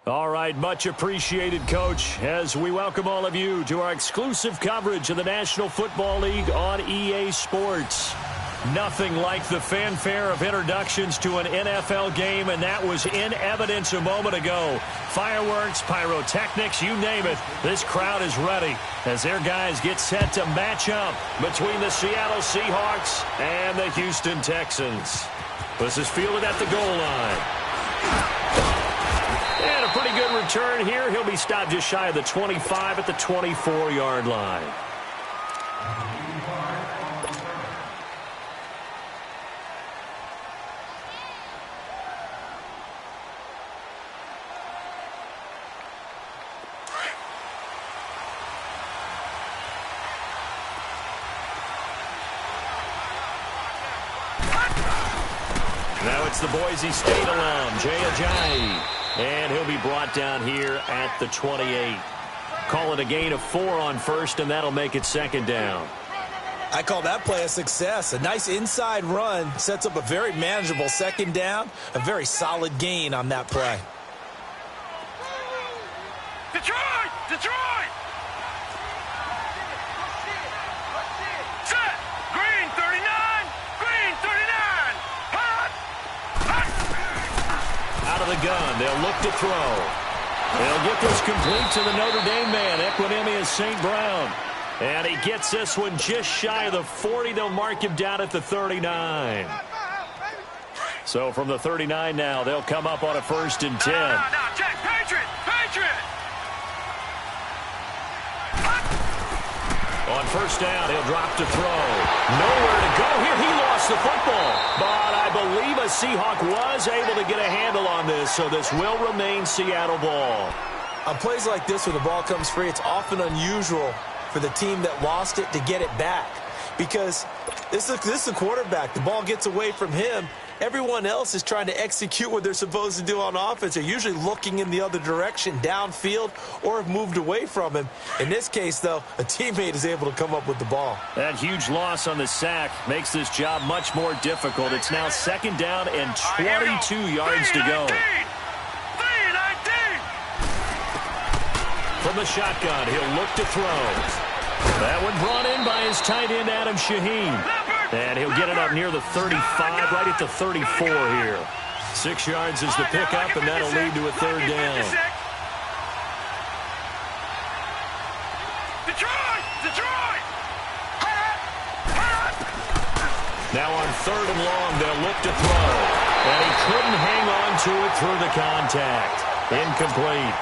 All right, much appreciated, Coach, as we welcome all of you to our exclusive coverage of the National Football League on EA Sports. Nothing like the fanfare of introductions to an NFL game, and that was in evidence a moment ago. Fireworks, pyrotechnics, you name it. This crowd is ready as their guys get set to match up between the Seattle Seahawks and the Houston Texans. This is fielded at the goal line. And a pretty good return here. He'll be stopped just shy of the 25 at the 24-yard line. Now it's the Boise State alum, Jay Ajayi. And he'll be brought down here at the 28. Call it a gain of 4 on first, and that'll make it second down. I call that play a success. A nice inside run sets up a very manageable second down. A very solid gain on that play. Detroit! Detroit! Set! Green 39! Green 39! Hot! Hot! Out of the gun, they'll look to throw. They'll get this complete to the Notre Dame man, Equinemius St. Brown. And he gets this one just shy of the 40. They'll mark him down at the 39. So from the 39 now, they'll come up on a 1st and 10. No, Jack, Patriot! Patriot! On first down, he'll drop to throw. Nowhere to go here. He lost the football. But I believe a Seahawk was able to get a handle on this, so this will remain Seattle ball. On plays like this where the ball comes free, it's often unusual for the team that lost it to get it back. Because this is the quarterback. The ball gets away from him. Everyone else is trying to execute what they're supposed to do on offense. They're usually looking in the other direction, downfield, or have moved away from him. In this case, though, a teammate is able to come up with the ball. That huge loss on the sack makes this job much more difficult. It's now second down and 22 yards to go. From the shotgun, he'll look to throw. That one brought in by his tight end, Adam Shaheen. And he'll get it up near the 35, right at the 34 here. 6 yards is the pickup, and that'll lead to a third down. Detroit! Now on 3rd and long, they'll look to throw. And he couldn't hang on to it through the contact. Incomplete.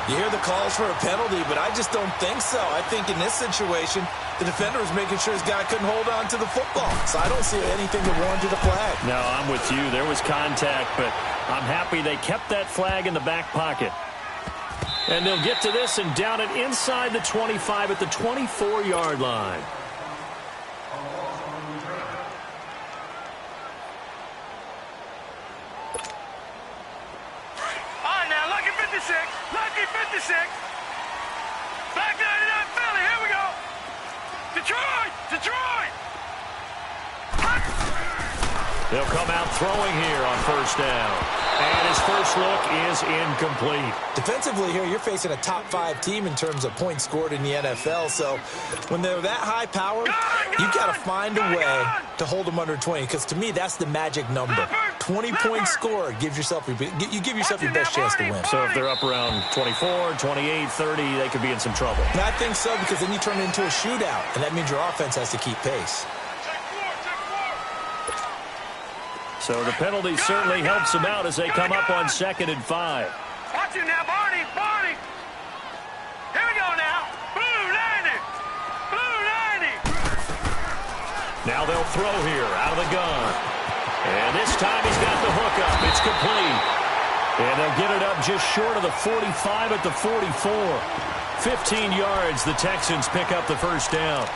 You hear the calls for a penalty, but I just don't think so. I think in this situation, the defender was making sure his guy couldn't hold on to the football. So I don't see anything that warranted a flag. No, I'm with you. There was contact, but I'm happy they kept that flag in the back pocket. And they'll get to this and down it inside the 25 at the 24-yard line. Lucky 56. Back 99 Philly. Here we go. Detroit! They'll come out throwing here on first down. And his first look is incomplete. Defensively here, you're facing a top 5 team in terms of points scored in the NFL. So when they're that high powered, you've got to find a way to hold them under 20. Because to me, that's the magic number. 20 points scored, you give yourself your best chance to win. So if they're up around 24, 28, 30, they could be in some trouble. And I think so, because then you turn it into a shootout, and that means your offense has to keep pace. So the penalty certainly helps them out as they come up on 2nd and 5. Watch it now, Barney. Here we go now. Blue 90. Now they'll throw here out of the gun. And this time he's got the hook up. It's complete. And they'll get it up just short of the 45 at the 44. 15 yards, the Texans pick up the first down.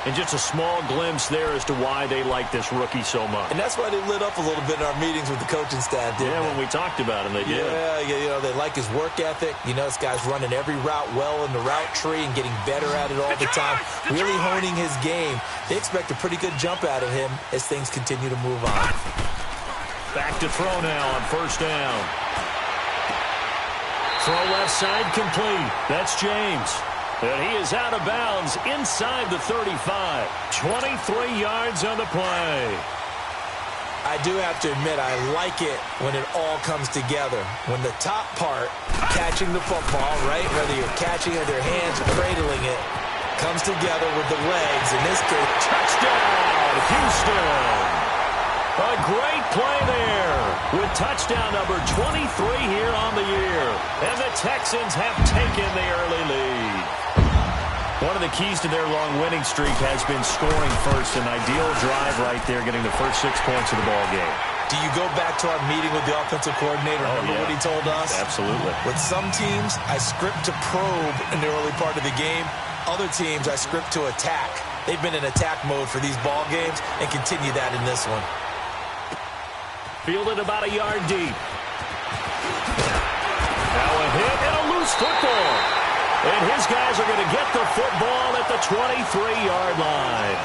And just a small glimpse there as to why they like this rookie so much. And that's why they lit up a little bit in our meetings with the coaching staff, didn't they? When we talked about him, they did. Yeah, you know, they like his work ethic. You know, this guy's running every route well in the route tree and getting better at it all the time, really honing his game. They expect a pretty good jump out of him as things continue to move on. Back to throw now on first down. Throw left side complete. That's James. And he is out of bounds inside the 35. 23 yards on the play. I do have to admit, I like it when it all comes together. When the top part, catching the football, right, whether you're catching it with your hands or cradling it, comes together with the legs. In this case, touchdown, Houston. A great play there with touchdown number 23 here on the year. And the Texans have taken the early lead. One of the keys to their long winning streak has been scoring first. An ideal drive right there, getting the first 6 points of the ball game. Do you go back to our meeting with the offensive coordinator? Remember what he told us? Absolutely. With some teams, I script to probe in the early part of the game. Other teams, I script to attack. They've been in attack mode for these ball games and continue that in this one. Fielded about a yard deep. Now a hit and a loose football. And his guys are going to get the football at the 23-yard line.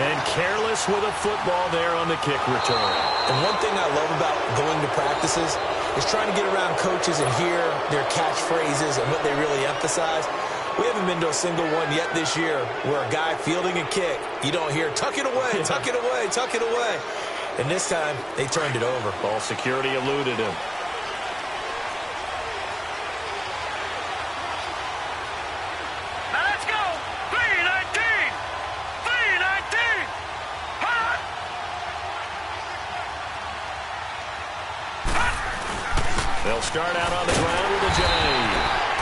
And careless with a football there on the kick return. And one thing I love about going to practices is trying to get around coaches and hear their catchphrases and what they really emphasize. We haven't been to a single one yet this year where a guy fielding a kick, you don't hear, tuck it away, tuck it away, tuck it away. And this time, they turned it over. Ball security eluded him. Now let's go. 3-19. 3-19. Hot. They'll start out on the ground with a J.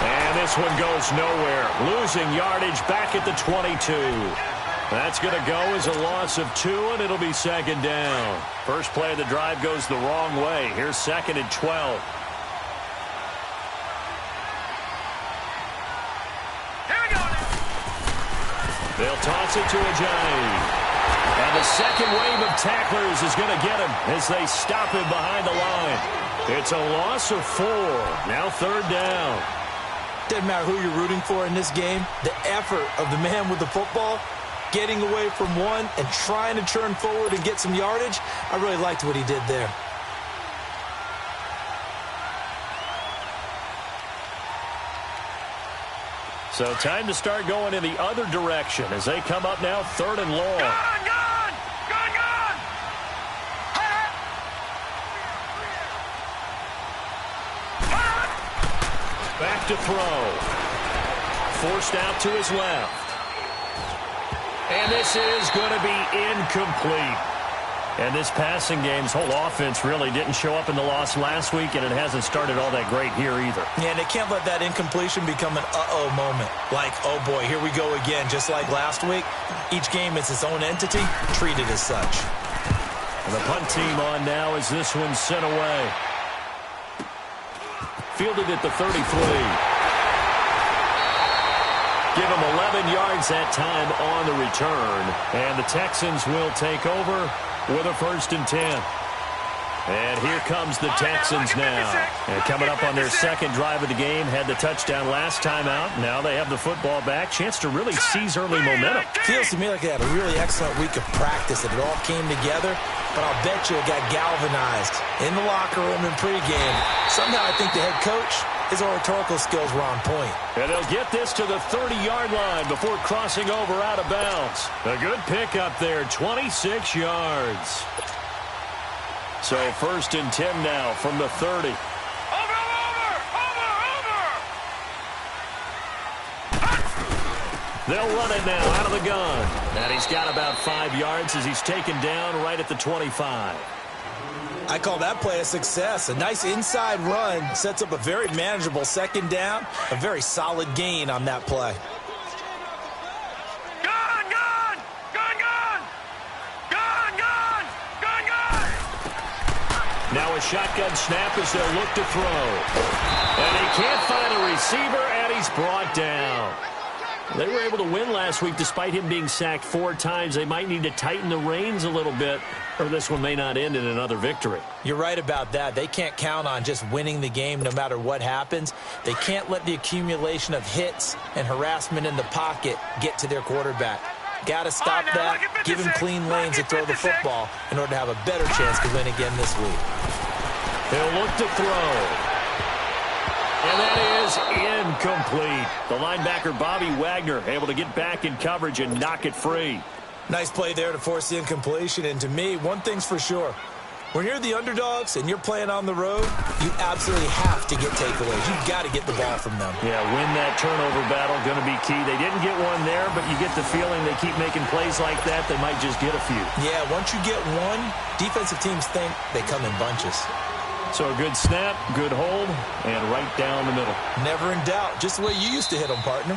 And this one goes nowhere. Losing yardage back at the 22. That's going to go as a loss of 2, and it'll be second down. First play of the drive goes the wrong way. Here's second and 12. Here we go. They'll toss it to Ajayi. And the second wave of tacklers is going to get him as they stop him behind the line. It's a loss of 4. Now third down. Doesn't matter who you're rooting for in this game. The effort of the man with the football, getting away from one and trying to turn forward and get some yardage, I really liked what he did there. So time to start going in the other direction as they come up now third and long. Gone, gone. Gone, gone. Hot. Hot. Back to throw. Forced out to his left. And this is going to be incomplete. And this passing game's whole offense really didn't show up in the loss last week, and it hasn't started all that great here either. Yeah, and they can't let that incompletion become an uh-oh moment. Like, oh boy, here we go again, just like last week. Each game is its own entity, treated as such. And the punt team on now as this one's sent away. Fielded at the 33. Give him 11 yards that time on the return. And the Texans will take over with a 1st and 10. And here comes the Texans now. And coming up on their second drive of the game, had the touchdown last time out. Now they have the football back. Chance to really seize early momentum. Feels to me like they had a really excellent week of practice, that it all came together. But I'll bet you it got galvanized in the locker room in pregame. Somehow I think the head coach, his oratorical skills were on point. And they'll get this to the 30-yard line before crossing over out of bounds. A good pickup there, 26 yards. So 1st and 10 now from the 30. Over. They'll run it now out of the gun. And he's got about 5 yards as he's taken down right at the 25. I call that play a success. A nice inside run sets up a very manageable second down. A very solid gain on that play. Gone, gone. Gone, gone. Gone, gone. Gone, gone. Now a shotgun snap as they'll look to throw. And he can't find a receiver, and he's brought down. They were able to win last week despite him being sacked 4 times. They might need to tighten the reins a little bit, or this one may not end in another victory. You're right about that. They can't count on just winning the game no matter what happens. They can't let the accumulation of hits and harassment in the pocket get to their quarterback. Got to stop that, give him clean lanes to throw the football in order to have a better chance to win again this week. He'll look to throw. And that is incomplete. The linebacker, Bobby Wagner, able to get back in coverage and knock it free. Nice play there to force the incompletion. And to me, one thing's for sure. When you're the underdogs and you're playing on the road, you absolutely have to get takeaways. You've got to get the ball from them. Yeah, win that turnover battle, going to be key. They didn't get one there, but you get the feeling they keep making plays like that, they might just get a few. Yeah, once you get one, defensive teams think they come in bunches. So a good snap, good hold, and right down the middle. Never in doubt. Just the way you used to hit them, partner.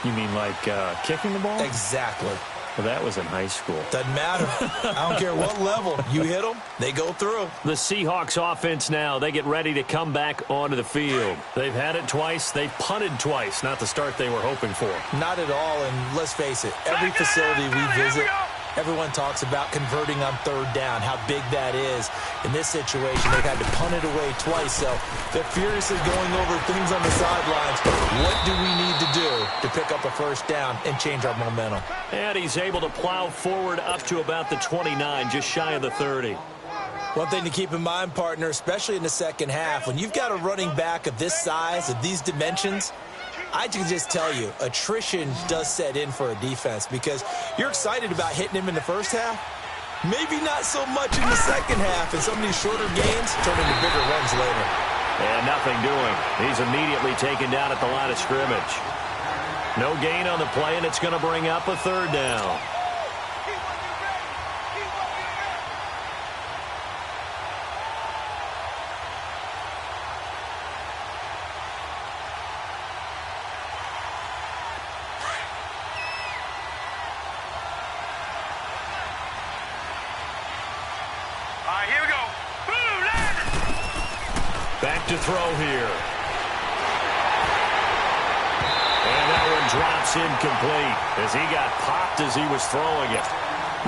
You mean like kicking the ball? Exactly. Well, that was in high school. Doesn't matter. I don't care what level. You hit them, they go through. The Seahawks offense now, they get ready to come back onto the field. They've had it twice. They've punted twice. Not the start they were hoping for. Not at all, and let's face it, every facility we visit, everyone talks about converting on third down, how big that is. In this situation, they've had to punt it away twice, so they're furiously going over things on the sidelines. What do we need to do to pick up a first down and change our momentum? And he's able to plow forward up to about the 29, just shy of the 30. One thing to keep in mind, partner, especially in the second half, when you've got a running back of this size, of these dimensions, I can just tell you, attrition does set in for a defense because you're excited about hitting him in the first half. Maybe not so much in the second half, and some of these shorter gains turn into bigger runs later. And nothing doing. He's immediately taken down at the line of scrimmage. No gain on the play, and it's going to bring up a third down. Here we go. Boom, landed. Back to throw here. And that one drops incomplete as he got popped as he was throwing it.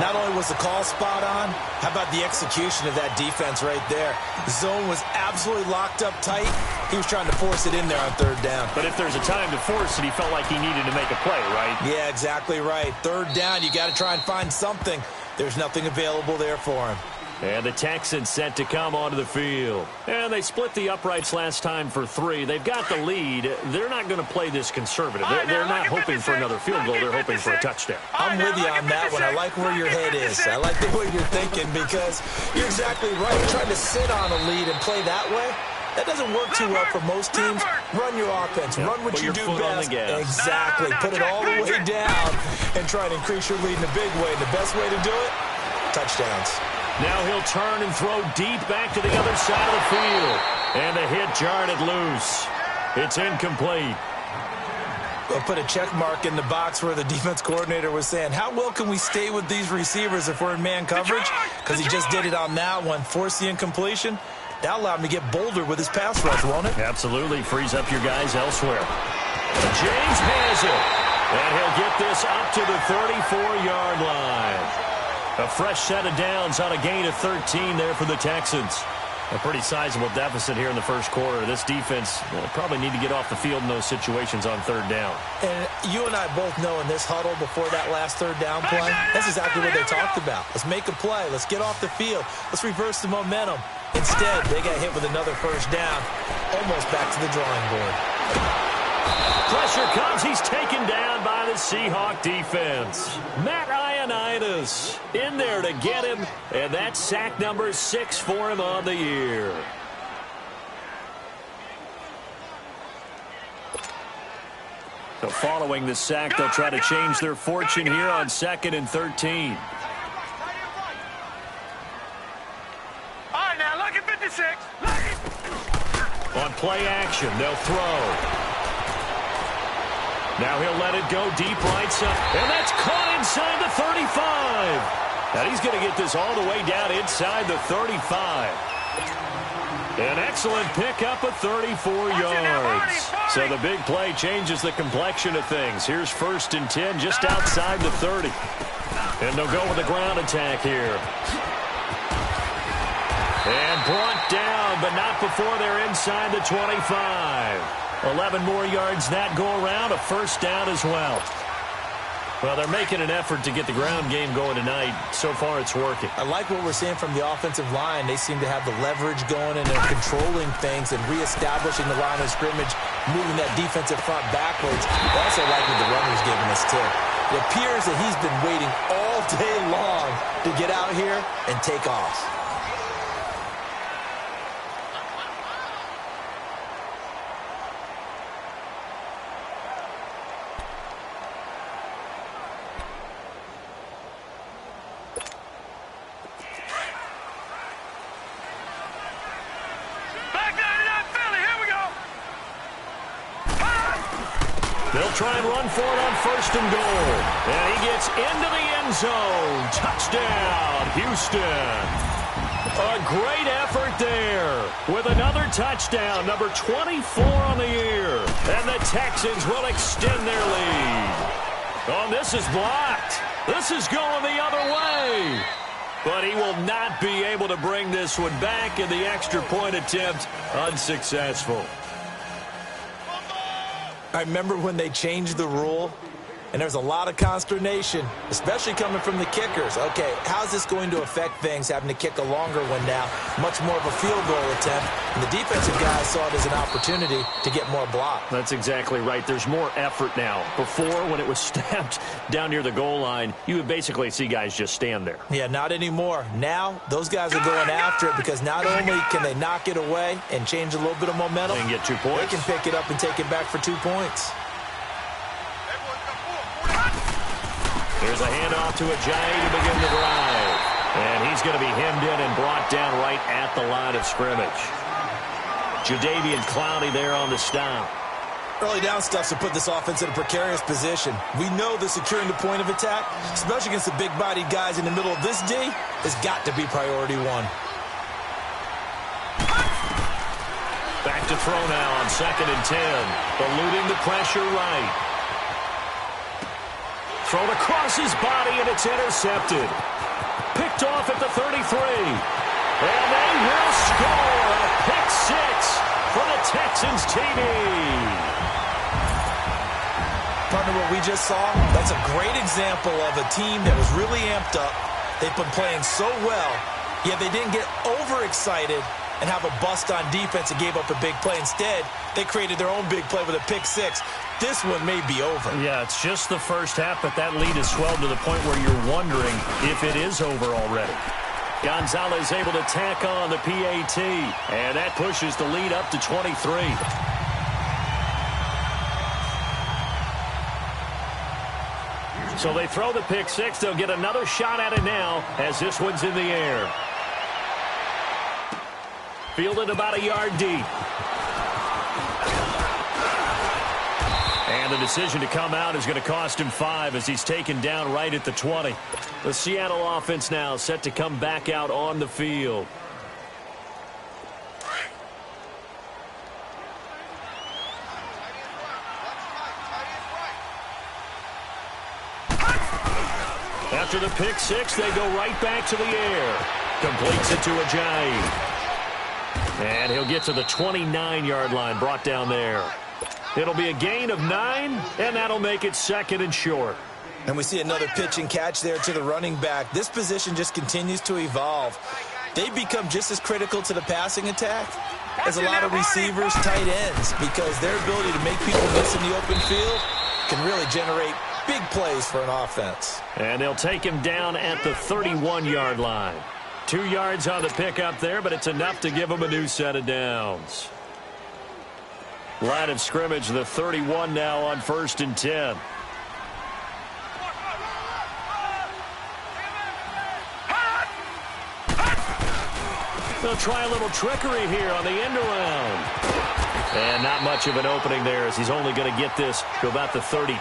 Not only was the call spot on, how about the execution of that defense right there? The zone was absolutely locked up tight. He was trying to force it in there on third down. But if there's a time to force it, he felt like he needed to make a play, right? Yeah, exactly right. Third down, you got to try and find something. There's nothing available there for him. And the Texans set to come onto the field. And they split the uprights last time for 3. They've got the lead. They're not going to play this conservative. They're not hoping for another field goal. They're hoping for a touchdown. I'm with you on that one. I like where your head is. I like the way you're thinking because you're exactly right. Trying to sit on a lead and play that way, that doesn't work too well for most teams. Run your offense. Run what you do best. Exactly. Put it all the way down and try and increase your lead in a big way. And the best way to do it, touchdowns. Now he'll turn and throw deep back to the other side of the field. And the hit jarred it loose. It's incomplete. We'll put a check mark in the box where the defense coordinator was saying, how well can we stay with these receivers if we're in man coverage? Because he just did it on that one. Force the incompletion. That'll allow him to get bolder with his pass rush, won't it? Absolutely. Frees up your guys elsewhere. James has it. And he'll get this up to the 34-yard line. A fresh set of downs on a gain of 13 there for the Texans. A pretty sizable deficit here in the first quarter. This defense probably need to get off the field in those situations on third down. And you and I both know in this huddle before that last third down play, that's exactly what they talked about. Let's make a play. Let's get off the field. Let's reverse the momentum. Instead, they got hit with another first down, almost back to the drawing board. Pressure comes. He's taken down by the Seahawk defense. Matt Ioannidis in there to get him, and that's sack number 6 for him on the year. So following the sack, they'll try to change their fortune here on 2nd and 13. All right, now look at 56. On play action, they'll throw. Now he'll let it go deep right side. And that's caught inside the 35. Now he's going to get this all the way down inside the 35. An excellent pickup of 34 yards. So the big play changes the complexion of things. Here's 1st and 10 just outside the 30. And they'll go with a ground attack here. And brought down, but not before they're inside the 25. 11 more yards that go around, a first down as well. Well, they're making an effort to get the ground game going tonight. So far, it's working. I like what we're seeing from the offensive line. They seem to have the leverage going, and they're controlling things and reestablishing the line of scrimmage, moving that defensive front backwards. I also like what the runner's giving us, too. It appears that he's been waiting all day long to get out here and take off. They'll try and run for it on 1st and goal. And he gets into the end zone. Touchdown, Houston. A great effort there with another touchdown, number 24 on the year. And the Texans will extend their lead. Oh, this is blocked. This is going the other way. But he will not be able to bring this one back, and the extra point attempt unsuccessful. I remember when they changed the rule, and there's a lot of consternation, especially coming from the kickers. Okay, how's this going to affect things, having to kick a longer one now, much more of a field goal attempt, and the defensive guys saw it as an opportunity to get more block. That's exactly right. There's more effort now. Before, when it was snapped down near the goal line, you would basically see guys just stand there. Yeah, not anymore. Now, those guys are going after it because not only can they knock it away and change a little bit of momentum, and get 2 points. They can pick it up and take it back for 2 points. Here's a handoff to Ajayi to begin the drive. And he's going to be hemmed in and brought down right at the line of scrimmage. Jadeveon Clowney there on the stop. Early down stuff to put this offense in a precarious position. We know that securing the point of attack, especially against the big-bodied guys in the middle of this D, has got to be priority one. Back to throw now on 2nd and 10. Eluding the pressure right. Thrown across his body, and it's intercepted. Picked off at the 33. And they will score a pick 6 for the Texans TV. Partner, what we just saw, that's a great example of a team that was really amped up. They've been playing so well, yet they didn't get overexcited and have a bust on defense and gave up a big play. Instead, they created their own big play with a pick 6. This one may be over. Yeah, it's just the first half, but that lead has swelled to the point where you're wondering if it is over already. Gonzalez able to tack on the PAT, and that pushes the lead up to 23. So they throw the pick 6. They'll get another shot at it now as this one's in the air. Fielded about a yard deep. And the decision to come out is going to cost him 5 as he's taken down right at the 20. The Seattle offense now set to come back out on the field. After the pick 6, they go right back to the air. Completes it to Ajayi. And he'll get to the 29-yard line, brought down there. It'll be a gain of 9, and that'll make it 2nd and short. And we see another pitch and catch there to the running back. This position just continues to evolve. They become just as critical to the passing attack as a lot of receivers, tight ends, because their ability to make people miss in the open field can really generate big plays for an offense. And they'll take him down at the 31-yard line. 2 yards on the pickup there, but it's enough to give him a new set of downs. Line of scrimmage, the 31 now on 1st and 10. They'll try a little trickery here on the end around. And not much of an opening there as he's only going to get this to about the 32.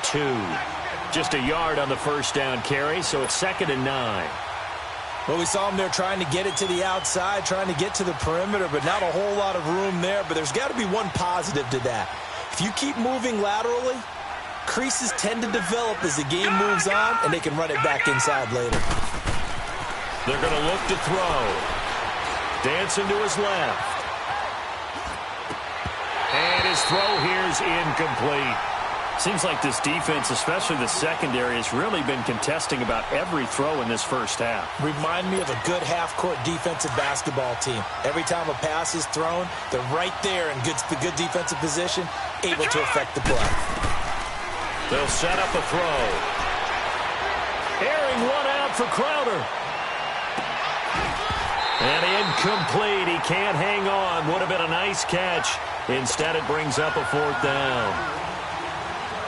Just a yard on the first down carry, so it's 2nd and 9. Well, we saw him there trying to get it to the outside, trying to get to the perimeter, but not a whole lot of room there. But there's got to be one positive to that. If you keep moving laterally, creases tend to develop as the game moves on, and they can run it back inside later. They're going to look to throw. Dancing to his left. And his throw here is incomplete. Seems like this defense, especially the secondary, has really been contesting about every throw in this first half. Remind me of a good half-court defensive basketball team. Every time a pass is thrown, they're right there in good defensive position, able to affect the play. They'll set up a throw. Airing one out for Crowder. And incomplete. He can't hang on. Would have been a nice catch. Instead, it brings up a 4th down.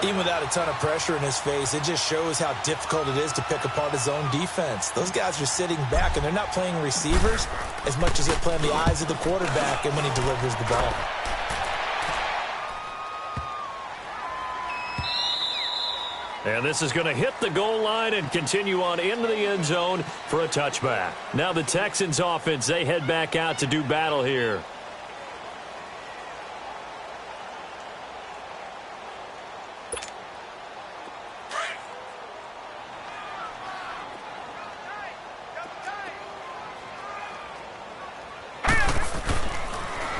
Even without a ton of pressure in his face, it just shows how difficult it is to pick apart his own defense. Those guys are sitting back, and they're not playing receivers as much as they're playing the eyes of the quarterback and when he delivers the ball. And this is going to hit the goal line and continue on into the end zone for a touchback. Now the Texans offense, they head back out to do battle here.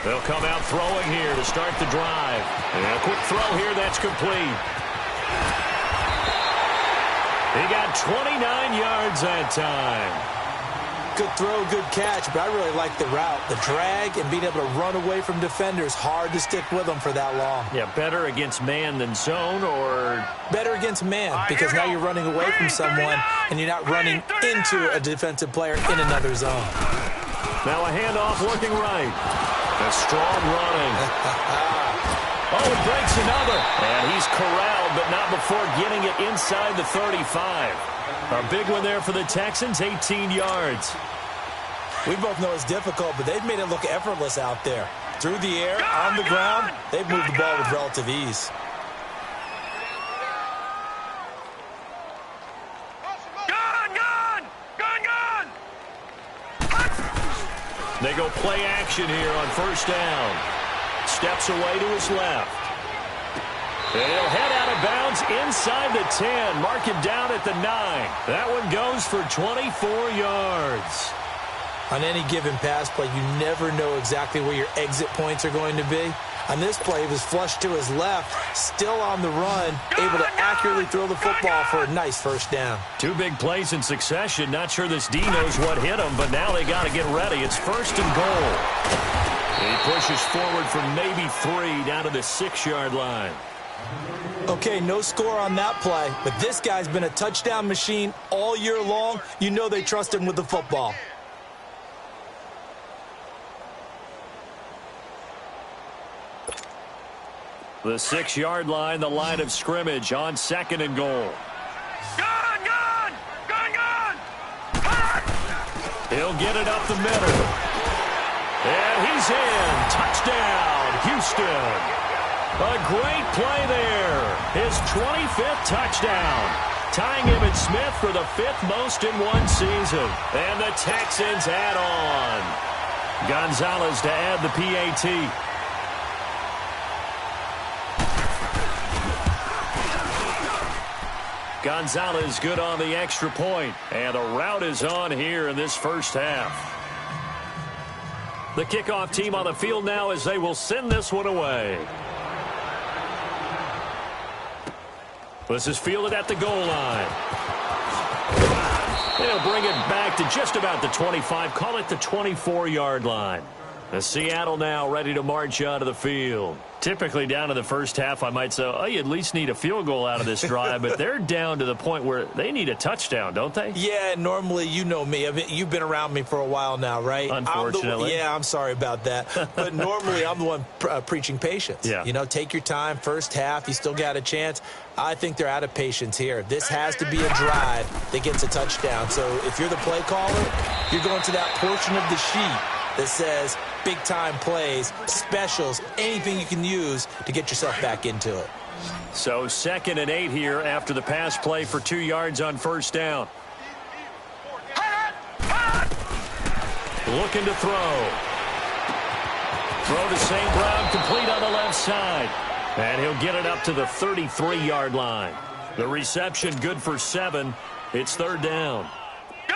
They'll come out throwing here to start the drive. And a quick throw here, that's complete. He got 29 yards that time. Good throw, good catch, but I really like the route. The drag and being able to run away from defenders, hard to stick with them for that long. Yeah, better against man than zone, or? Better against man, because now you're running away from someone and you're not running into a defensive player in another zone. Now a handoff looking right. A strong running. Oh, it breaks another. And he's corralled, but not before getting it inside the 35. A big one there for the Texans, 18 yards. We both know it's difficult, but they've made it look effortless out there. Through the air, on the ground, they've moved the ball with relative ease. They go play action here on first down. Steps away to his left. And he'll head out of bounds inside the 10. Mark him down at the 9. That one goes for 24 yards. On any given pass play, you never know exactly where your exit points are going to be. On this play, he was flushed to his left, still on the run, able to accurately throw the football for a nice first down. 2 big plays in succession. Not sure this D knows what hit him, but now they got to get ready. It's first and goal. He pushes forward for maybe 3 down to the 6-yard line. Okay, no score on that play, but this guy's been a touchdown machine all year long. You know they trust him with the football. The 6-yard line, the line of scrimmage on second and goal. Gun! He'll get it up the middle. And he's in. Touchdown, Houston. A great play there. His 25th touchdown. Tying him and Smith for the 5th most in one season. And the Texans add on. Gonzalez to add the PAT. Gonzalez good on the extra point. And a rout is on here in this first half. The kickoff team on the field now as they will send this one away. This is fielded at the goal line. They'll bring it back to just about the 25. Call it the 24-yard line. The Seattle now ready to march out of the field. Typically down to the first half, I might say, oh, you at least need a field goal out of this drive. But they're down to the point where they need a touchdown, don't they? Yeah, normally, you know me. I mean, you've been around me for a while now, right? Unfortunately. I'm sorry about that. But normally, I'm the one preaching patience. Yeah. You know, take your time. First half, you still got a chance. I think they're out of patience here. This has to be a drive that gets a touchdown. So if you're the play caller, you're going to that portion of the sheet that says big-time plays, specials, anything you can use to get yourself back into it. So 2nd and 8 here after the pass play for 2 yards on first down. Looking to throw. Throw to St. Brown, complete on the left side. And he'll get it up to the 33-yard line. The reception good for 7. It's 3rd down.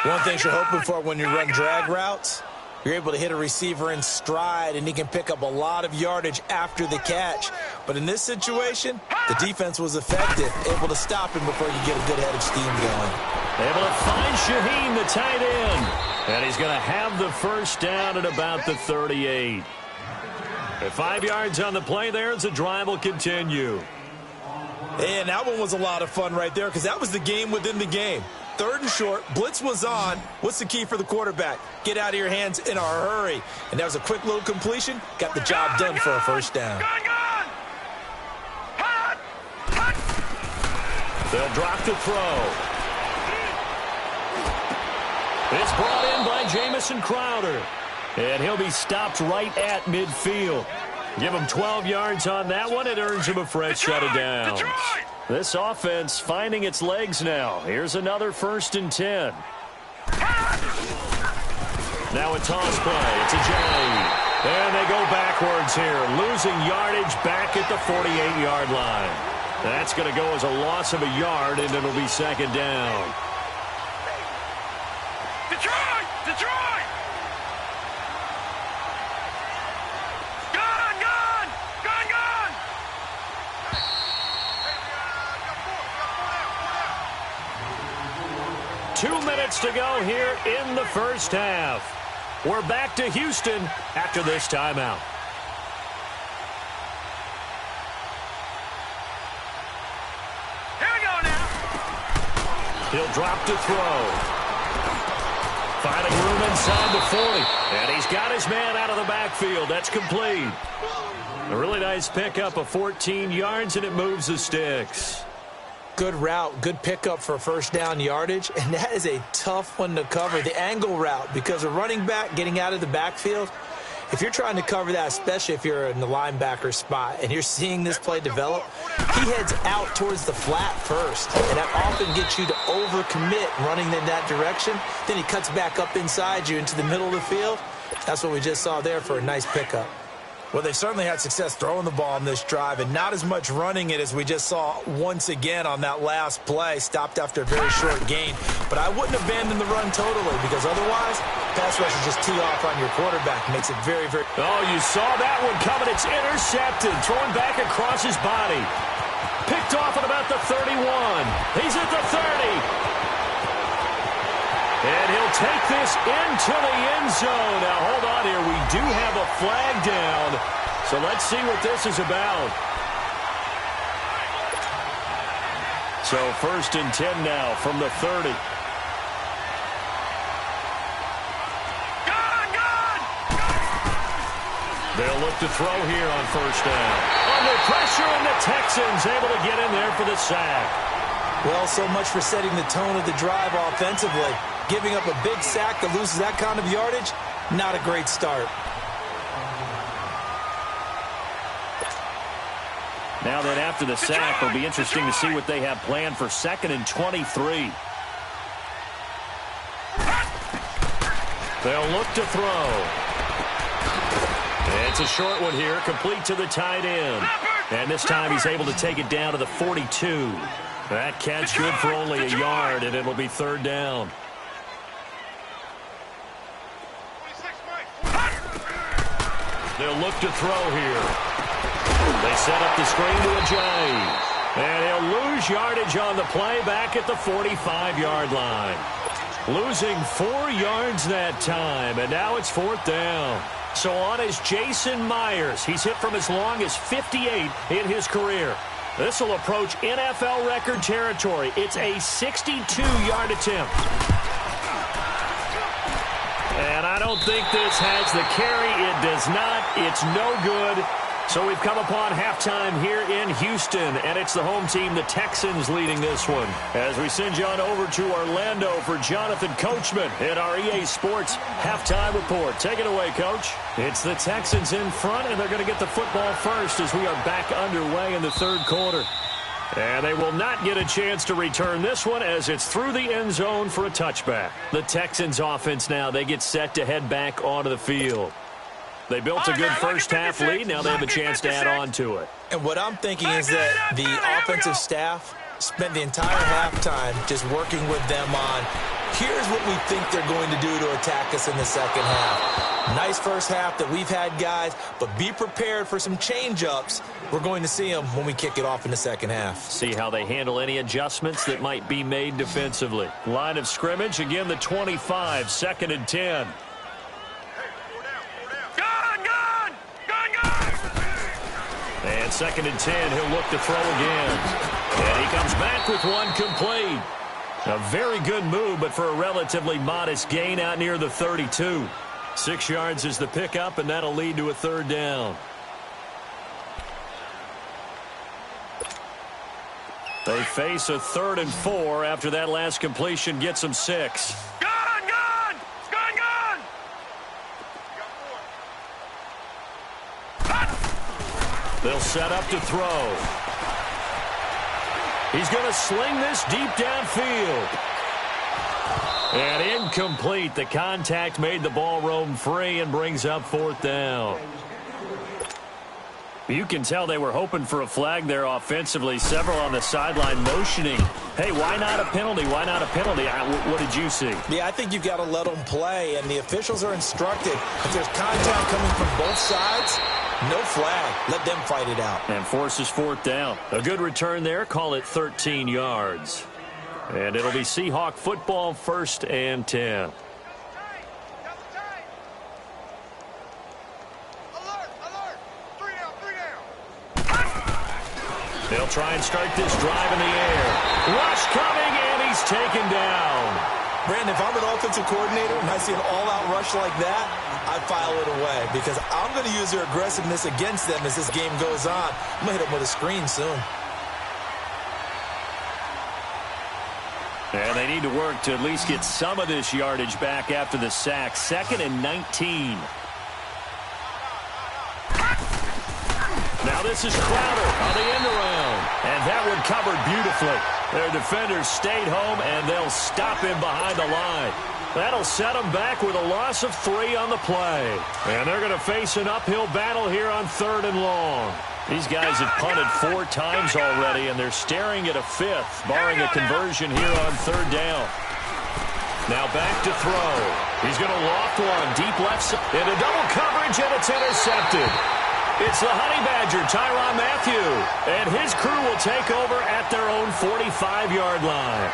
One thing you're hoping for when you run drag routes You're able to hit a receiver in stride, and he can pick up a lot of yardage after the catch. But in this situation, the defense was effective, able to stop him before you get a good head of steam going. Able to find Shaheen, the tight end. And he's going to have the first down at about the 38. At 5 yards on the play there as the drive will continue. And that one was a lot of fun right there because that was the game within the game. 3rd and short, blitz was on. What's the key for the quarterback? Get out of your hands in a hurry. And that was a quick little completion. Got the job done for a first down. They'll drop the throw. It's brought in by Jamison Crowder. And he'll be stopped right at midfield. Give him 12 yards on that one. It earns him a fresh set of downs. This offense finding its legs now. Here's another 1st and 10. Now a toss play. It's a J. And they go backwards here. Losing yardage back at the 48-yard line. That's going to go as a loss of a yard, and it'll be 2nd down. Detroit! Detroit! Gone! Gone! Gone! Gone! 2 minutes to go here in the first half. We're back to Houston after this timeout. Here we go now. He'll drop to throw. Finding room inside the 40. And he's got his man out of the backfield. That's complete. A really nice pickup of 14 yards, and it moves the sticks. Good route, good pickup for first down yardage, and that is a tough one to cover, the angle route, because a running back getting out of the backfield, if you're trying to cover that, especially if you're in the linebacker spot and you're seeing this play develop, he heads out towards the flat first, and that often gets you to overcommit running in that direction. Then he cuts back up inside you into the middle of the field. That's what we just saw there for a nice pickup. Well, they certainly had success throwing the ball in this drive and not as much running it as we just saw once again on that last play. Stopped after a very short gain. But I wouldn't abandon the run totally because otherwise, pass rush will just tee off on your quarterback. Makes it very, very... Oh, you saw that one coming. It's intercepted. Thrown back across his body. Picked off at about the 31. He's at the 30. And he'll take this into the end zone. Now, hold on here. We do have a flag down. So let's see what this is about. So 1st and 10 now from the 30. They'll look to throw here on first down. Under pressure, and the Texans able to get in there for the sack. Well, so much for setting the tone of the drive offensively. Giving up a big sack that loses that kind of yardage, not a great start. Now then, after the sack, it'll be interesting to see what they have planned for 2nd and 23. They'll look to throw. It's a short one here, complete to the tight end. And this time he's able to take it down to the 42. That catch good for only a yard, and it'll be 3rd down. They'll look to throw here. They set up the screen to Ajayi. And he'll lose yardage on the play back at the 45-yard line. Losing 4 yards that time, and now it's 4th down. So on is Jason Myers. He's hit from as long as 58 in his career. This will approach NFL record territory. It's a 62-yard attempt. And I don't think this has the carry. It does not. It's no good. So we've come upon halftime here in Houston, and it's the home team, the Texans, leading this one. As we send you on over to Orlando for Jonathan Coachman at our EA Sports halftime report. Take it away, Coach. It's the Texans in front, and they're going to get the football first as we are back underway in the 3rd quarter. And they will not get a chance to return this one as it's through the end zone for a touchback. The Texans offense now, they get set to head back onto the field. They built a good first half lead. Now they have a chance to add on to it. And what I'm thinking is that the offensive staff spent the entire halftime just working with them on Here's what we think they're going to do to attack us in the second half. Nice first half that we've had, guys, but be prepared for some change-ups. We're going to see them when we kick it off in the second half. See how they handle any adjustments that might be made defensively. Line of scrimmage, again the 25, 2nd and 10. And 2nd and 10, he'll look to throw again. And he comes back with one complete. A very good move, but for a relatively modest gain out near the 32. 6 yards is the pickup, and that'll lead to a 3rd down. They face a 3rd and 4 after that last completion gets them 6. They'll set up to throw. He's going to sling this deep downfield. And incomplete. The contact made the ball roam free and brings up 4th down. You can tell they were hoping for a flag there offensively. Several on the sideline motioning. Hey, why not a penalty? Why not a penalty? What did you see? Yeah, I think you've got to let them play, and the officials are instructed. If there's contact coming from both sides, no flag. Let them fight it out. And forces 4th down. A good return there. Call it 13 yards. And it'll be Seahawk football, 1st and 10. They'll try and start this drive in the air. Rush coming, and he's taken down. Brandon, if I'm an offensive coordinator and I see an all-out rush like that, I file it away because I'm going to use their aggressiveness against them as this game goes on. I'm going to hit them with a screen soon. And they need to work to at least get some of this yardage back after the sack. 2nd and 19. Now this is Crowder on the end around. And that one covered beautifully. Their defenders stayed home, and they'll stop him behind the line. That'll set them back with a loss of 3 on the play. And they're going to face an uphill battle here on 3rd and long. These guys have punted 4 times already, and they're staring at a 5th, barring a conversion here on 3rd down. Now back to throw. He's going to loft one deep left side into double coverage, and it's intercepted. It's the Honey Badger, Tyrann Mathieu, and his crew will take over at their own 45-yard line.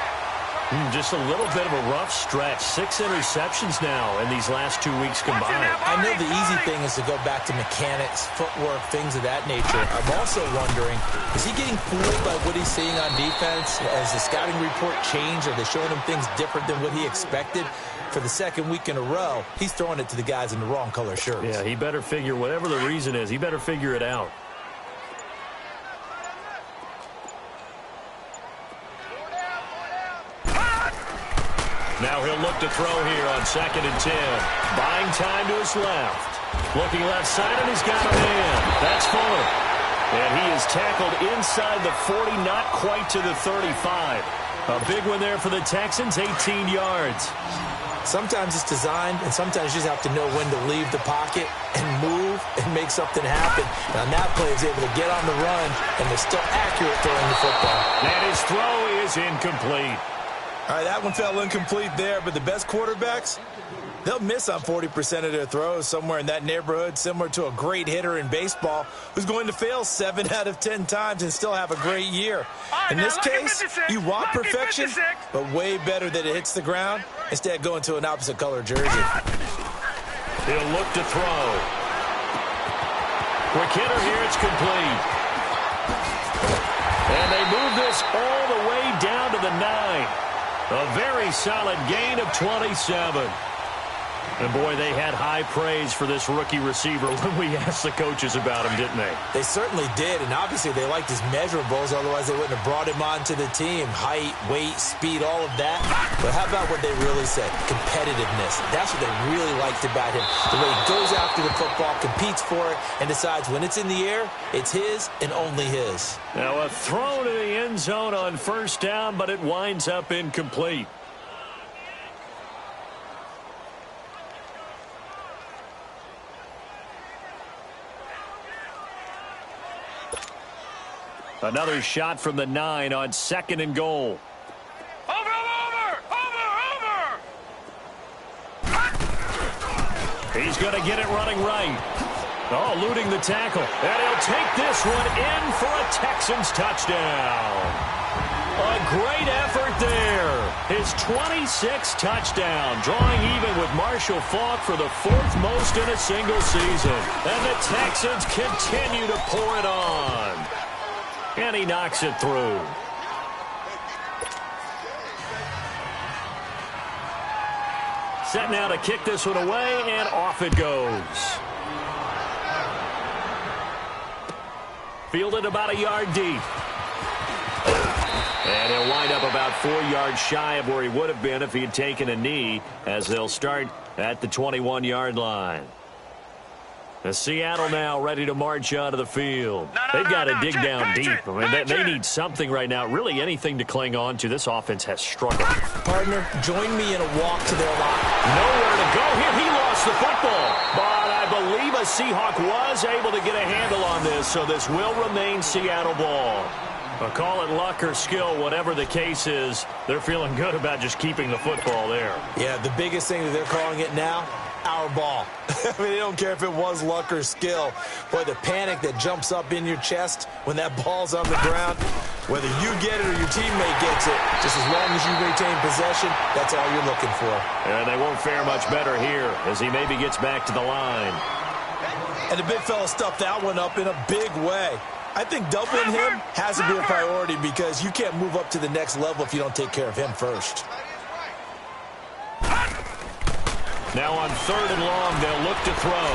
Just a little bit of a rough stretch. 6 interceptions now in these last 2 weeks combined. I know the easy thing is to go back to mechanics, footwork, things of that nature. I'm also wondering, is he getting fooled by what he's seeing on defense? Has the scouting report changed? Are they showing him things different than what he expected? For the 2nd week in a row, he's throwing it to the guys in the wrong color shirts. Yeah, he better figure, whatever the reason is, he better figure it out. Now he'll look to throw here on 2nd and 10. Buying time to his left. Looking left side, and he's got a man. That's Fuller. And he is tackled inside the 40, not quite to the 35. A big one there for the Texans, 18 yards. Sometimes it's designed, and sometimes you just have to know when to leave the pocket and move and make something happen. And on that play, he's able to get on the run, and they're still accurate throwing the football. And his throw is incomplete. All right, that one fell incomplete there, but the best quarterbacks, they'll miss on 40% of their throws somewhere in that neighborhood, similar to a great hitter in baseball who's going to fail 7 out of 10 times and still have a great year. In this case, you want perfection, but way better that it hits the ground instead of going to an opposite color jersey. He'll look to throw. Quick hitter here, it's complete. And they move this all the way down to the 9. A very solid gain of 27. And, boy, they had high praise for this rookie receiver when we asked the coaches about him, didn't they? They certainly did, and obviously they liked his measurables, otherwise they wouldn't have brought him onto the team. Height, weight, speed, all of that. But how about what they really said? Competitiveness. That's what they really liked about him. The way he goes after the football, competes for it, and decides when it's in the air, it's his and only his. Now a throw to the end zone on 1st down, but it winds up incomplete. Another shot from the 9 on 2nd and goal. Over! He's going to get it running right. Oh, eluding the tackle. And he'll take this one in for a Texans touchdown. A great effort there. His 26th touchdown, drawing even with Marshall Faulk for the 4th most in a single season. And the Texans continue to pour it on. And he knocks it through. Set now to kick this one away, and off it goes. Fielded about a yard deep. And he'll wind up about 4 yards shy of where he would have been if he had taken a knee, as they'll start at the 21-yard line. The Seattle now ready to march onto the field. They've got to dig down deep. I mean, they need something right now, really anything to cling on to. This offense has struggled. Partner, join me in a walk to their line. Nowhere to go here. He lost the football. But I believe a Seahawk was able to get a handle on this, so this will remain Seattle ball. But call it luck or skill, whatever the case is, they're feeling good about just keeping the football there. Yeah, the biggest thing that they're calling it now, our ball. I mean, they don't care if it was luck or skill. Boy, the panic that jumps up in your chest when that ball's on the ground, whether you get it or your teammate gets it, just as long as you retain possession, that's all you're looking for. And they won't fare much better here as he maybe gets back to the line. And the big fella stuffed that one up in a big way. I think doubling him has to be a priority because you can't move up to the next level if you don't take care of him first. Now on 3rd and long, they'll look to throw.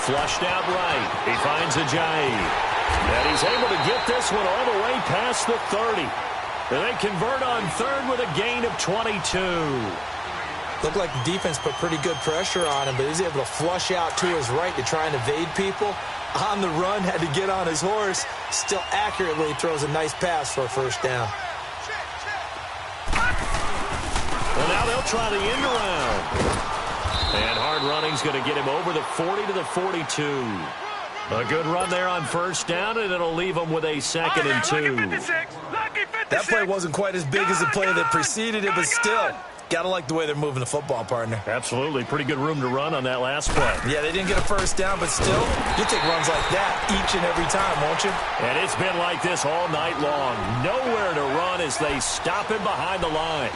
Flushed out right. He finds Ajayi. And he's able to get this one all the way past the 30. And they convert on 3rd with a gain of 22. Looked like the defense put pretty good pressure on him, but he's able to flush out to his right to try and evade people. On the run, had to get on his horse. Still accurately throws a nice pass for a first down. Well, now they'll try the end around. And hard running's going to get him over the 40 to the 42. A good run there on first down, and it'll leave him with a 2nd and 2. That play wasn't quite as big as the play that preceded it, but still, gotta like the way they're moving the football, partner. Absolutely. Pretty good room to run on that last play. Yeah, they didn't get a first down, but still, you'll take runs like that each and every time, won't you? And it's been like this all night long. Nowhere to run as they stop him behind the line.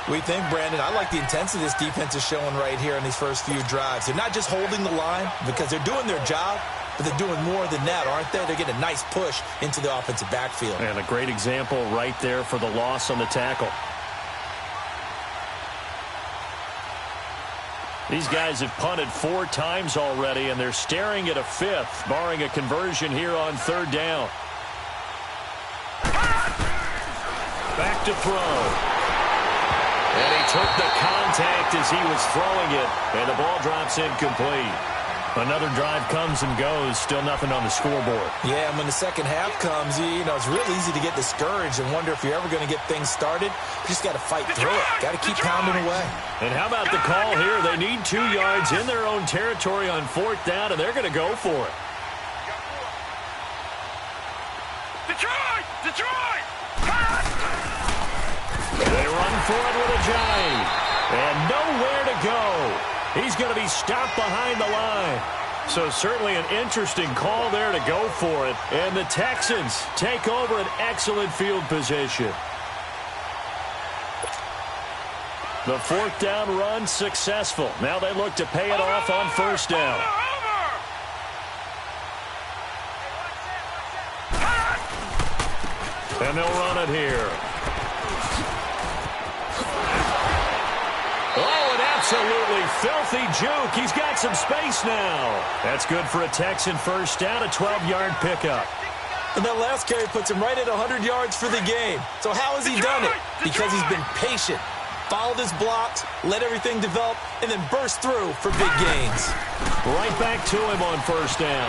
We think, Brandon, I like the intensity this defense is showing right here in these first few drives. They're not just holding the line because they're doing their job, but they're doing more than that, aren't they? They're getting a nice push into the offensive backfield. And a great example right there for the loss on the tackle. These guys have punted 4 times already, and they're staring at a 5th, barring a conversion here on 3rd down. Back to throw. And he took the contact as he was throwing it, and the ball drops incomplete. Another drive comes and goes, still nothing on the scoreboard. Yeah, and when the second half comes, you know, it's real easy to get discouraged and wonder if you're ever going to get things started. You just got to fight through it. Got to keep pounding away. And how about the call here? They need 2 yards in their own territory on 4th down, and they're going to go for it. Detroit! Detroit! They run for it with Ajayi. And nowhere to go. He's going to be stopped behind the line. So certainly an interesting call there to go for it. And the Texans take over an excellent field position. The 4th down run successful. Now they look to pay it off on first down. And they'll run it here. Oh, an absolutely filthy juke. He's got some space now. That's good for a Texan first down, a 12-yard pickup. And that last carry puts him right at 100 yards for the game. So how has he done it? Because he's been patient, followed his blocks, let everything develop, and then burst through for big gains. Right back to him on first down.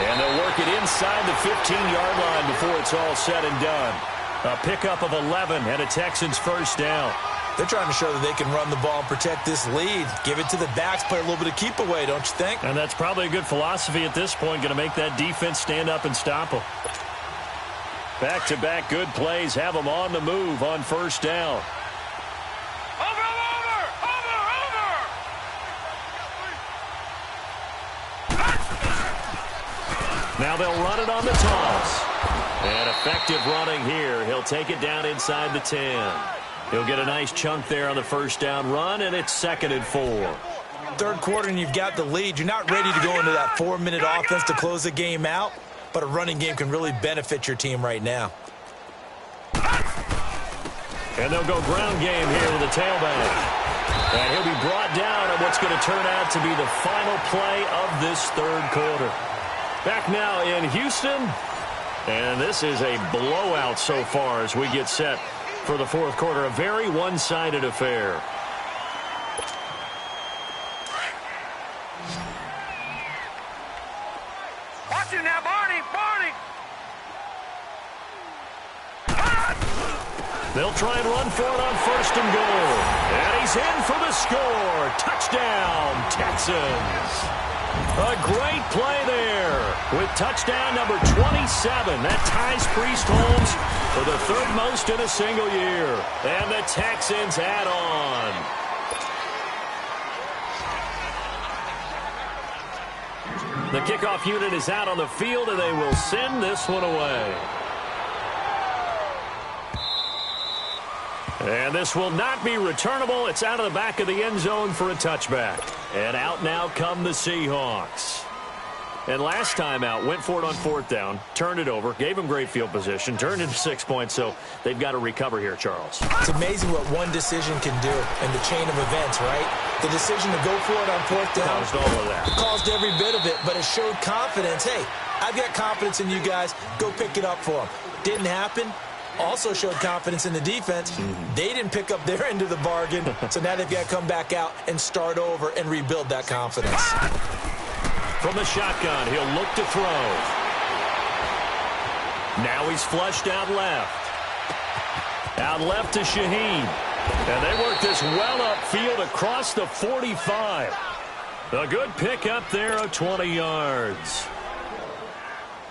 And they'll work it inside the 15-yard line before it's all said and done. A pickup of 11 and a Texans first down. They're trying to show that they can run the ball and protect this lead. Give it to the backs, play a little bit of keep away, don't you think? And that's probably a good philosophy at this point, going to make that defense stand up and stop them. Back-to-back good plays have them on the move on first down. Over! Now they'll run it on the toss. And effective running here. He'll take it down inside the 10. He'll get a nice chunk there on the first down run, and it's 2nd and 4. Third quarter and you've got the lead. You're not ready to go into that 4-minute offense to close the game out, but a running game can really benefit your team right now. And they'll go ground game here with a tailback. And he'll be brought down on what's going to turn out to be the final play of this third quarter. Back now in Houston. And this is a blowout so far as we get set for the fourth quarter. A very one-sided affair. Watch him now, Barney! Barney! They'll try and run for it on 1st and goal. And he's in for the score. Touchdown, Texans. A great play there with touchdown number 27. That ties Priest Holmes for the 3rd most in a single year. And the Texans add on. The kickoff unit is out on the field, and they will send this one away. And this will not be returnable. It's out of the back of the end zone for a touchback. And out now come the Seahawks. And last time out, went for it on 4th down, turned it over, gave them great field position, turned into 6 points, so they've got to recover here, Charles. It's amazing what one decision can do in the chain of events, right? The decision to go for it on 4th down caused all of that. Caused every bit of it, but it showed confidence. Hey, I've got confidence in you guys. Go pick it up for them. Didn't happen. Also showed confidence in the defense. They didn't pick up their end of the bargain, so now they've got to come back out and start over and rebuild that confidence. From the shotgun, he'll look to throw. Now he's flushed out left. Out left to Shaheen. And they work this well upfield across the 45. A good pick up there of 20 yards.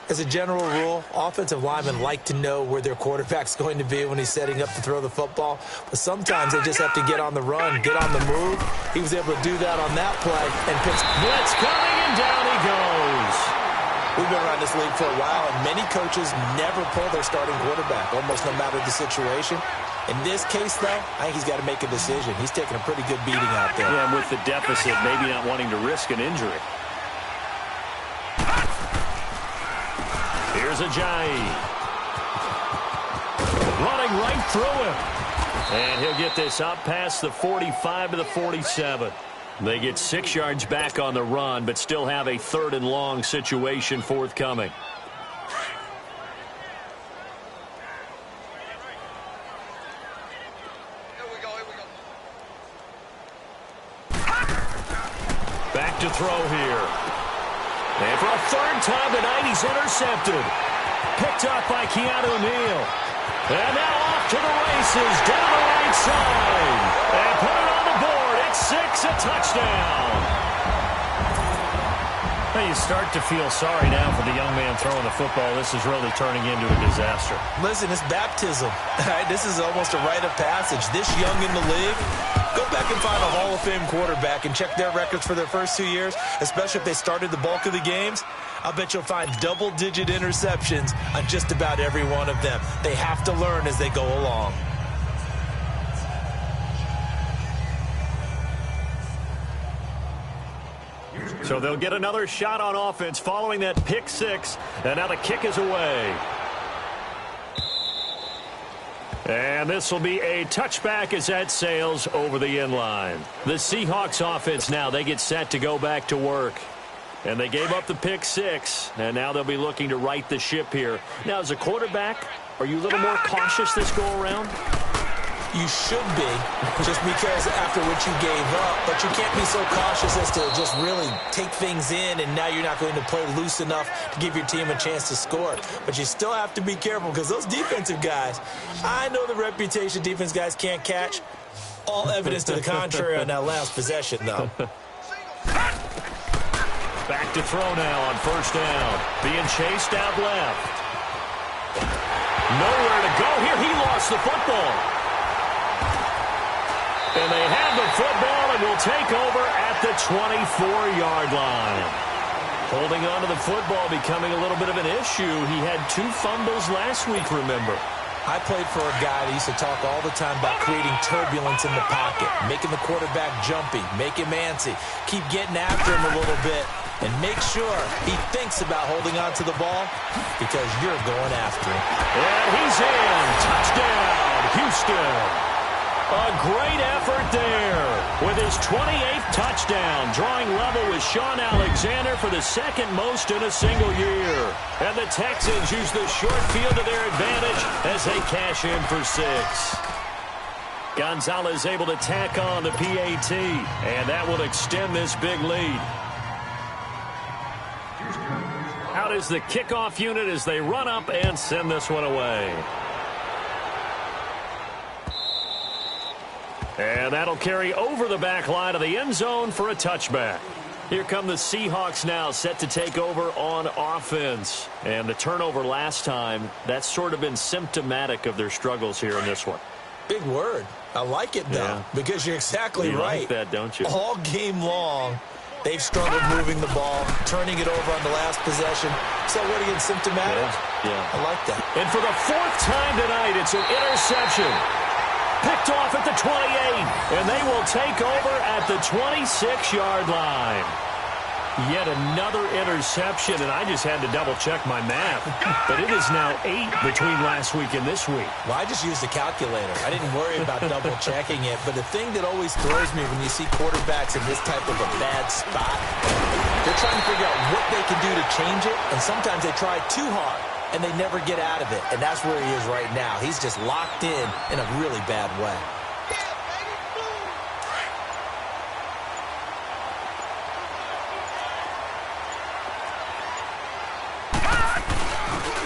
As a general rule, offensive linemen like to know where their quarterback's going to be when he's setting up to throw the football. But sometimes they just have to get on the run, get on the move. He was able to do that on that play. And Pitts blitz coming, and down he goes. We've been around this league for a while, and many coaches never pull their starting quarterback, almost no matter the situation. In this case, though, I think he's got to make a decision. He's taking a pretty good beating out there. Yeah, and with the deficit, maybe not wanting to risk an injury. Here's Ajayi. Running right through him. And he'll get this up past the 45 to the 47. They get 6 yards back on the run, but still have a 3rd and long situation forthcoming. Back to throw here. And for a 3rd time tonight, he's intercepted. Picked up by Keanu Neal. And now off to the races, down the right side. And put it on the board. It's 6, a touchdown. Well, you start to feel sorry now for the young man throwing the football. This is really turning into a disaster. Listen, it's baptism. This is almost a rite of passage. This young in the league, go back and find a Hall of Fame quarterback and check their records for their first 2 years, especially if they started the bulk of the games. I'll bet you'll find double-digit interceptions on just about every one of them. They have to learn as they go along. So they'll get another shot on offense following that pick 6, and now the kick is away. And this will be a touchback as that sails over the end line. The Seahawks offense now, they get set to go back to work. And they gave up the pick 6, and now they'll be looking to right the ship here. Now, as a quarterback, are you a little more cautious this go-around? You should be, just because after what you gave up, but you can't be so cautious as to just really take things in, and now you're not going to play loose enough to give your team a chance to score. But you still have to be careful, because those defensive guys, I know the reputation defense guys can't catch. All evidence to the contrary on that last possession, though. Back to throw now on 1st down. Being chased out left. Nowhere to go here. He lost the football. And they have the football and will take over at the 24-yard line. Holding on to the football becoming a little bit of an issue. He had 2 fumbles last week, remember. I played for a guy that used to talk all the time about creating turbulence in the pocket, making the quarterback jumpy, make him antsy, keep getting after him a little bit, and make sure he thinks about holding on to the ball because you're going after him. And he's in. Touchdown, Houston. A great effort there with his 28th touchdown, drawing level with Sean Alexander for the 2nd most in a single year. And the Texans use the short field to their advantage as they cash in for 6. Gonzalez able to tack on the PAT, and that will extend this big lead. Out is the kickoff unit as they run up and send this one away. And that'll carry over the back line of the end zone for a touchback. Here come the Seahawks now, set to take over on offense. And the turnover last time, that's sort of been symptomatic of their struggles here in this one. Big word. I like it, though, because you're exactly right. You like that, don't you? All game long, they've struggled moving the ball, turning it over on the last possession. So what again, symptomatic? Yeah. I like that. And for the 4th time tonight, it's an interception. Picked off at the 28, and they will take over at the 26-yard line. Yet another interception, and I just had to double-check my math. But it is now 8 between last week and this week. Well, I just used the calculator. I didn't worry about double-checking it. But the thing that always throws me when you see quarterbacks in this type of a bad spot, they're trying to figure out what they can do to change it, and sometimes they try too hard. And they never get out of it. And that's where he is right now. He's just locked in a really bad way.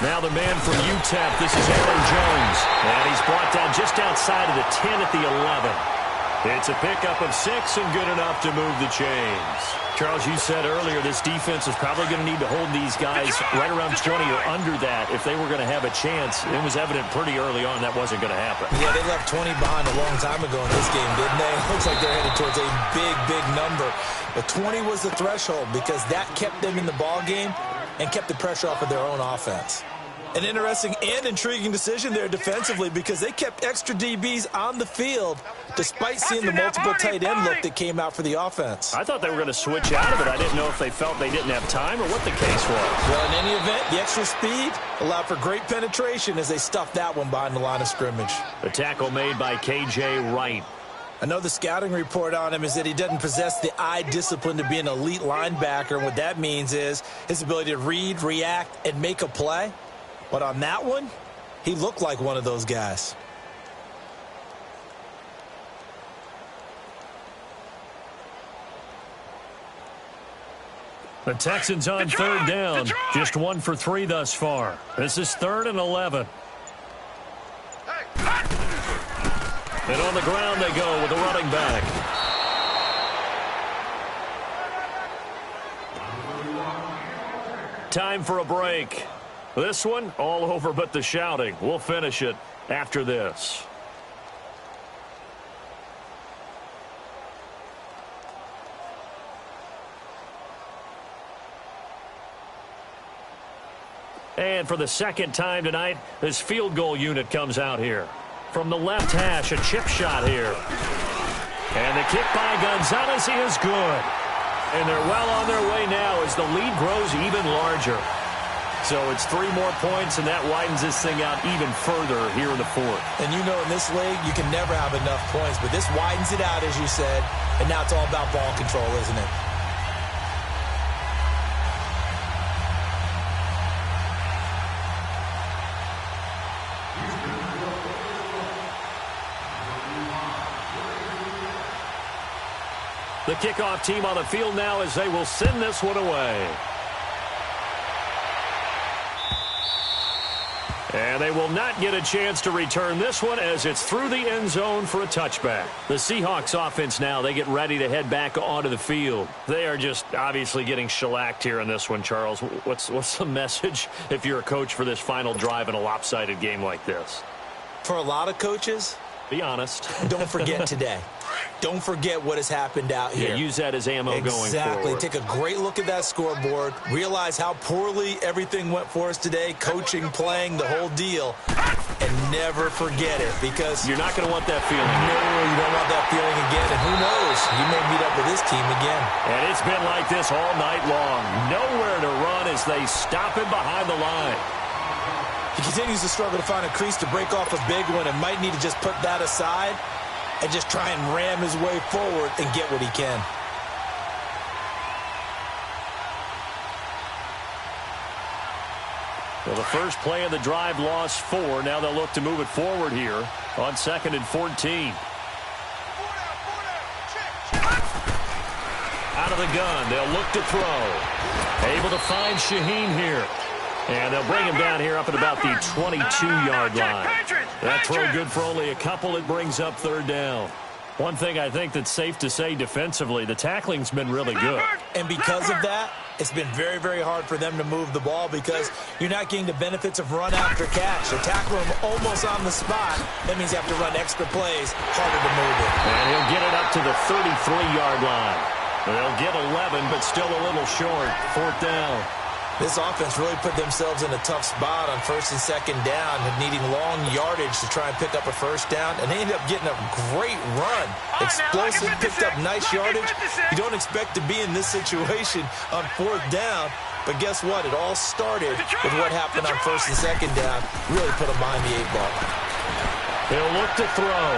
Now the man from UTEP, this is Aaron Jones. And he's brought down just outside of the 10 at the 11. It's a pickup of 6 and good enough to move the chains. Charles, you said earlier this defense is probably going to need to hold these guys right around 20 or under that if they were going to have a chance. It was evident pretty early on that wasn't going to happen. Yeah, they left 20 behind a long time ago in this game, didn't they? It looks like they're headed towards a big, big number. But 20 was the threshold because that kept them in the ball game and kept the pressure off of their own offense. An interesting and intriguing decision there defensively because they kept extra DBs on the field despite seeing the multiple tight end look that came out for the offense. I thought they were going to switch out of it. I didn't know if they felt they didn't have time or what the case was. Well, in any event, the extra speed allowed for great penetration as they stuffed that one behind the line of scrimmage. The tackle made by K.J. Wright. I know the scouting report on him is that he doesn't possess the eye discipline to be an elite linebacker, and what that means is his ability to read, react, and make a play. But on that one, he looked like one of those guys. The Texans on third down. Just 1 for 3 thus far. This is 3rd and 11. And on the ground they go with the running back. Time for a break. This one, all over but the shouting. We'll finish it after this. And for the 2nd time tonight, this field goal unit comes out here. From the left hash, a chip shot here. And the kick by Gonzalez is good. And they're well on their way now as the lead grows even larger. So it's 3 more points, and that widens this thing out even further here in the 4th. And you know in this league, you can never have enough points, but this widens it out, as you said, and now it's all about ball control, isn't it? The kickoff team on the field now as they will send this one away. And they will not get a chance to return this one as it's through the end zone for a touchback. The Seahawks offense now, they get ready to head back onto the field. They are just obviously getting shellacked here in this one, Charles. What's the message if you're a coach for this final drive in a lopsided game like this? For a lot of coaches, be honest. don't forget today. don't forget what has happened out here. Yeah, use that as ammo going forward. Exactly. Take a great look at that scoreboard. Realize how poorly everything went for us today, coaching, playing, the whole deal. And never forget it, because you're not going to want that feeling. No, you don't want that feeling again. And who knows? You may meet up with this team again. And it's been like this all night long. Nowhere to run as they stop him behind the line. He continues to struggle to find a crease to break off a big one and might need to just put that aside and just try and ram his way forward and get what he can. Well, the first play of the drive lost 4. Now they'll look to move it forward here on 2nd and 14. Out of the gun, they'll look to throw. Able to find Shaheen here. And they'll bring him down here up at about the 22-yard line. That throw good for only a couple. It brings up 3rd down. One thing I think that's safe to say defensively, the tackling's been really good. And because of that, it's been very, very hard for them to move the ball because you're not getting the benefits of run after catch. They're tackling him almost on the spot. That means you have to run extra plays, harder to move it. And he'll get it up to the 33-yard line. They'll get 11, but still a little short. 4th down. This offense really put themselves in a tough spot on 1st and 2nd down, needing long yardage to try and pick up a 1st down, and they ended up getting a great run. Explosive, picked up nice yardage. You don't expect to be in this situation on 4th down, but guess what? It all started with what happened on 1st and 2nd down. Really put them behind the 8 ball. He'll look to throw.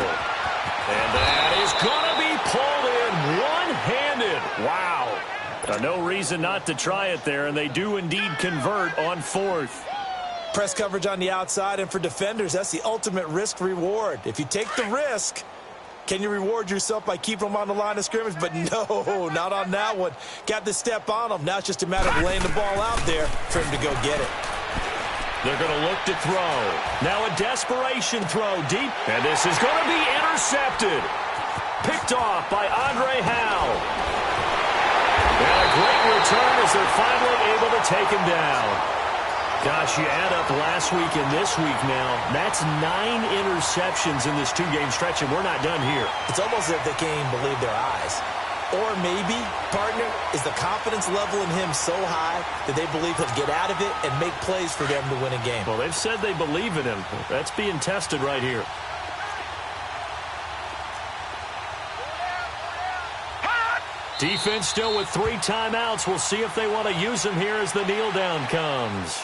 And that is going to be pulled in one-handed. Wow. No reason not to try it there, and they do indeed convert on 4th. Press coverage on the outside, and for defenders, that's the ultimate risk-reward. If you take the risk, can you reward yourself by keeping them on the line of scrimmage? But no, not on that one. Got to step on them. Now it's just a matter of laying the ball out there for him to go get it. They're going to look to throw. Now a desperation throw deep, and this is going to be intercepted. Picked off by Andre Howe. And a great return as they're finally able to take him down. Gosh, you add up last week and this week now. That's 9 interceptions in this 2-game stretch, and we're not done here. It's almost as if they can't even believe their eyes. Or maybe, partner, is the confidence level in him so high that they believe he'll get out of it and make plays for them to win a game. Well, they've said they believe in him. That's being tested right here. Defense still with 3 timeouts. We'll see if they want to use them here as the kneel down comes.